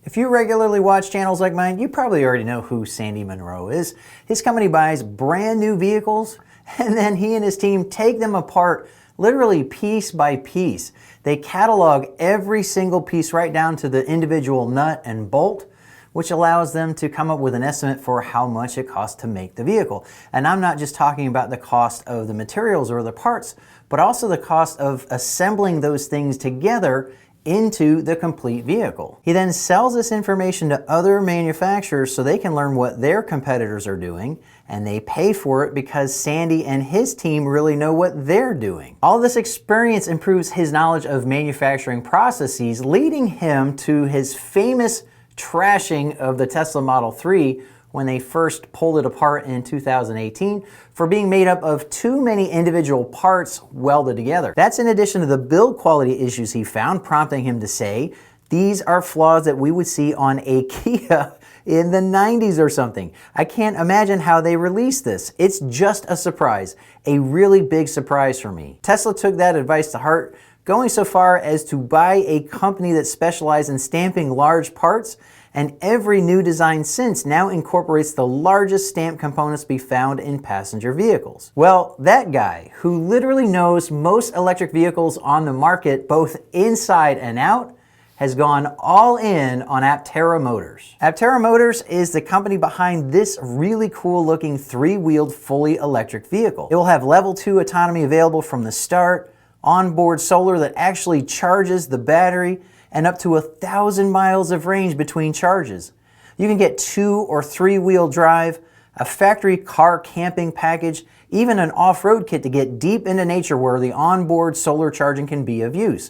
If you regularly watch channels like mine, you probably already know who Sandy Munro is. His company buys brand new vehicles, and then he and his team take them apart literally piece by piece. They catalog every single piece right down to the individual nut and bolt, which allows them to come up with an estimate for how much it costs to make the vehicle. And I'm not just talking about the cost of the materials or the parts, but also the cost of assembling those things together into the complete vehicle. He then sells this information to other manufacturers so they can learn what their competitors are doing, and they pay for it because Sandy and his team really know what they're doing. All this experience improves his knowledge of manufacturing processes, leading him to his famous trashing of the Tesla Model 3 when they first pulled it apart in 2018 for being made up of too many individual parts welded together. That's in addition to the build quality issues he found, prompting him to say, these are flaws that we would see on a Kia in the 90s or something. I can't imagine how they released this. It's just a surprise, a really big surprise for me. Tesla took that advice to heart, going so far as to buy a company that specialized in stamping large parts, and every new design since now incorporates the largest stamp components to be found in passenger vehicles. Well, that guy, who literally knows most electric vehicles on the market, both inside and out, has gone all in on Aptera Motors. Aptera Motors is the company behind this really cool looking three-wheeled fully electric vehicle. It will have level 2 autonomy available from the start, onboard solar that actually charges the battery, and up to 1,000 miles of range between charges. You can get 2 or 3-wheel drive, a factory car camping package, even an off-road kit to get deep into nature where the onboard solar charging can be of use.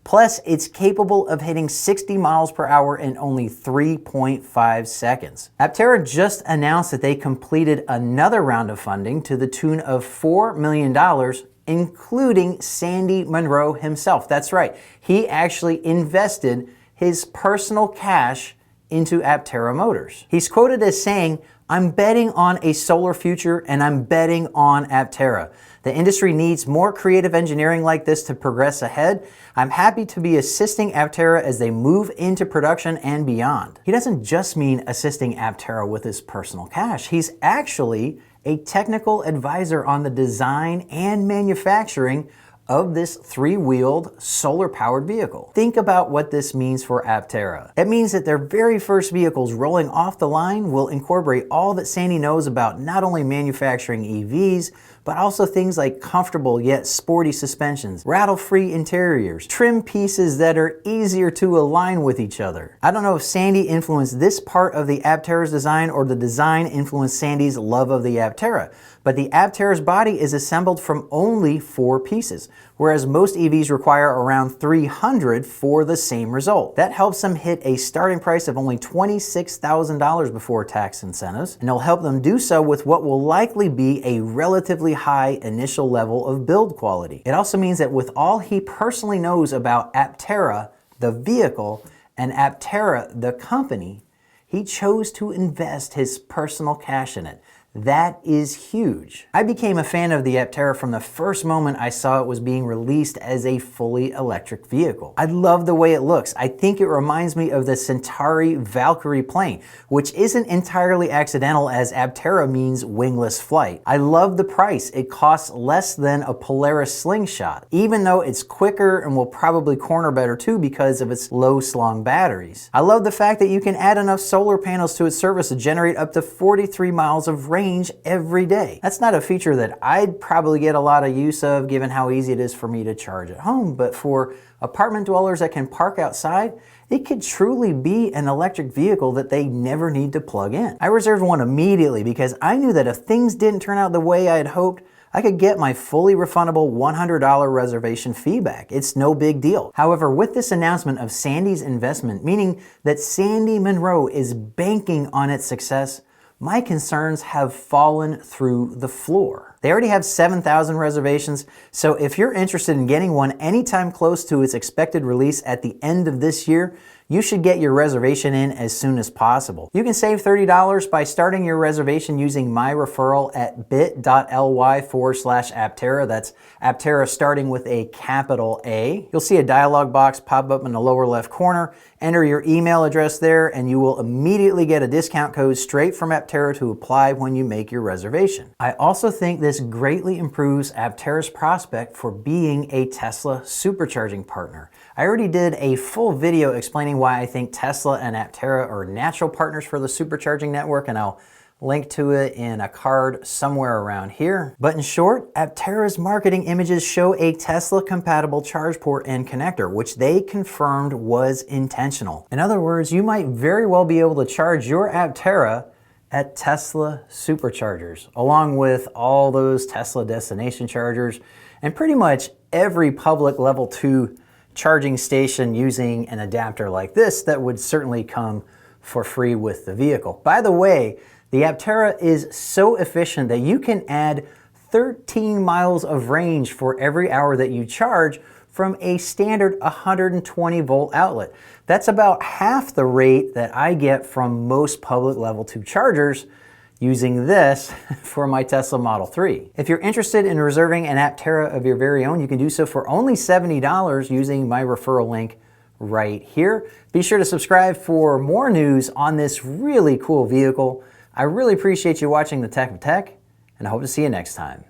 Plus, it's capable of hitting 60 miles per hour in only 3.5 seconds. Aptera just announced that they completed another round of funding to the tune of $4 million, including Sandy Munro himself. That's right, he actually invested his personal cash into Aptera Motors. He's quoted as saying, "I'm betting on a solar future and I'm betting on Aptera. The industry needs more creative engineering like this to progress ahead. I'm happy to be assisting Aptera as they move into production and beyond." He doesn't just mean assisting Aptera with his personal cash. He's actually a technical advisor on the design and manufacturing of this three-wheeled solar-powered vehicle. Think about what this means for Aptera. It means that their very first vehicles rolling off the line will incorporate all that Sandy knows about not only manufacturing EVs, but also things like comfortable yet sporty suspensions, rattle-free interiors, trim pieces that are easier to align with each other. I don't know if Sandy influenced this part of the Aptera's design or the design influenced Sandy's love of the Aptera, but the Aptera's body is assembled from only 4 pieces, whereas most EVs require around 300 for the same result. That helps them hit a starting price of only $26,000 before tax incentives, and it'll help them do so with what will likely be a relatively high initial level of build quality. It also means that with all he personally knows about Aptera, the vehicle, and Aptera, the company, he chose to invest his personal cash in it. That is huge. I became a fan of the Aptera from the first moment I saw it was being released as a fully electric vehicle. I love the way it looks. I think it reminds me of the Centauri Valkyrie plane, which isn't entirely accidental as Aptera means wingless flight. I love the price. It costs less than a Polaris slingshot, even though it's quicker and will probably corner better too because of its low slung batteries. I love the fact that you can add enough solar panels to its surface to generate up to 43 miles of range every day. That's not a feature that I'd probably get a lot of use of given how easy it is for me to charge at home, but for apartment dwellers that can park outside, it could truly be an electric vehicle that they never need to plug in. I reserved one immediately because I knew that if things didn't turn out the way I had hoped, I could get my fully refundable $100 reservation fee back. It's no big deal. However, with this announcement of Sandy's investment, meaning that Sandy Munro is banking on its success, my concerns have fallen through the floor. They already have 7,000 reservations, so if you're interested in getting one anytime close to its expected release at the end of this year, you should get your reservation in as soon as possible. You can save $30 by starting your reservation using my referral at bit.ly/Aptera. That's Aptera starting with a capital A. You'll see a dialog box pop up in the lower left corner, Enter your email address there and you will immediately get a discount code straight from Aptera to apply when you make your reservation. I also think this greatly improves Aptera's prospect for being a Tesla supercharging partner. I already did a full video explaining why I think Tesla and Aptera are natural partners for the supercharging network, and I'll link to it in a card somewhere around here. But in short, Aptera's marketing images show a Tesla-compatible charge port and connector, which they confirmed was intentional. In other words, you might very well be able to charge your Aptera at Tesla superchargers, along with all those Tesla destination chargers, and pretty much every public level 2 charging station using an adapter like this that would certainly come for free with the vehicle. By the way, the Aptera is so efficient that you can add 13 miles of range for every hour that you charge from a standard 120 volt outlet. That's about half the rate that I get from most public level 2 chargers using this for my Tesla Model 3. If you're interested in reserving an Aptera of your very own, you can do so for only $70 using my referral link right here. Be sure to subscribe for more news on this really cool vehicle. I really appreciate you watching The Tech of Tech, and I hope to see you next time.